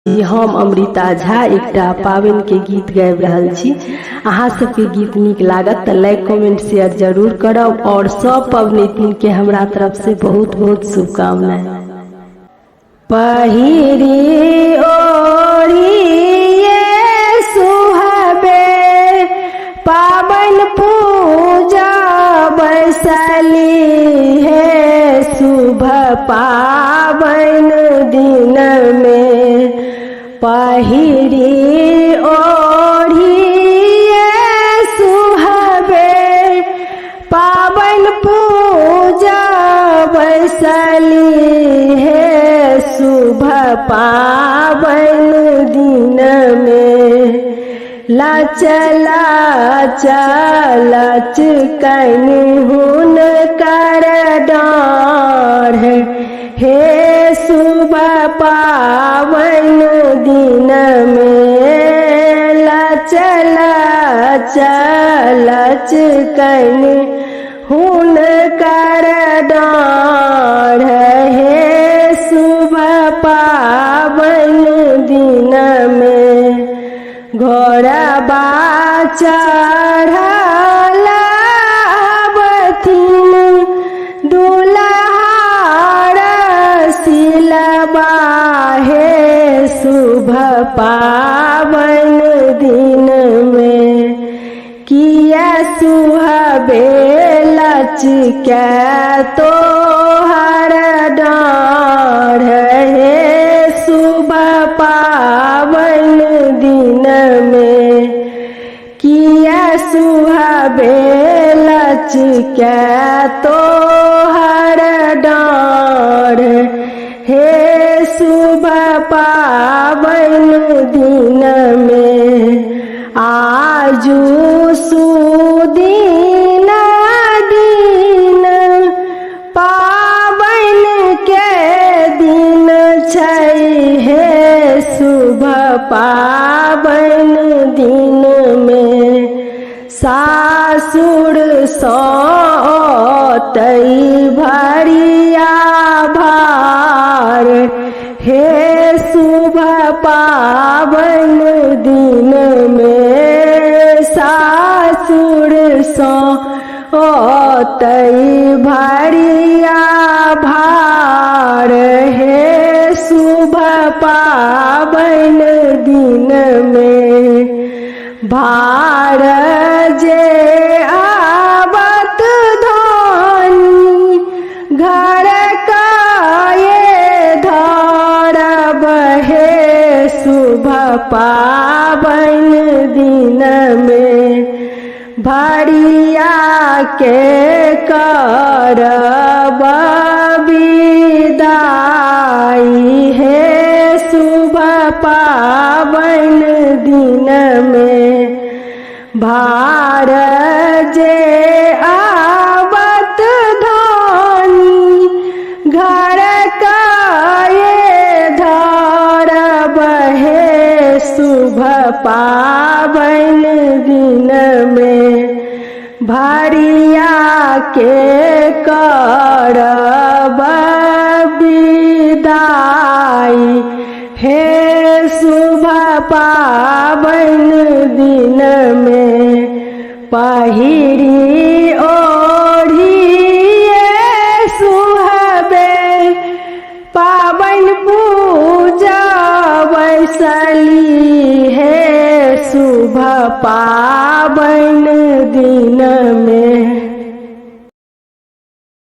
हम अमृता झा एकटा पावन के गीत गाबि रहल छी। अहाँ सबके गीत नीक लागत तो लाइक कमेंट शेयर जरूर करब और सब पबनैतिन के हमरा तरफ से बहुत बहुत शुभकामनाएं। पहिरी ओढ़िए सुहाबे पावन पूजा बैसली है शुभ पावन दिन में। पहिरी ओढ़िए सुहाबे पावन पूजा बैसली है शुभ पावन दिन में। लच लच लच कन्हुन कर डाढ़ हे शुभ पावन दिन में। लच लच लच कन्हुन कर डाढ़ हे शुभ पावन दिन में। घोड़बा चढ़ल बथिन दुल्हार सिलबा हे शुभ पावन दिन में। किया सुहाबे लचकै तोहर डाढ़ हे शुभ पावन दिन में। किया सुहाबे लचकै तोहर डाढ़ हे शुभ पावन दिन में। आजू सुदीन दिन पावन के दिन छै हे शुभ पावन दिन में। सासुर सौतै भरिया भार हे शुभ पावन दिन में। सासुर सौतै भरिया भार हे शुभ पावन दिन में। भार जे आवत धनी घर का ये धरब हे शुभ पावन दिन में। भरिया के करब विदाई हे शुभ पावन दिन में। भार जे आवत धनी घर का ये धरब हे शुभ पावन दिन में। भरिया के करब विदाई हे शुभ पावन दिन में। पहिरी ओढ़िए सुहाबे पावन पूजा बैसली है शुभ पावन दिन में।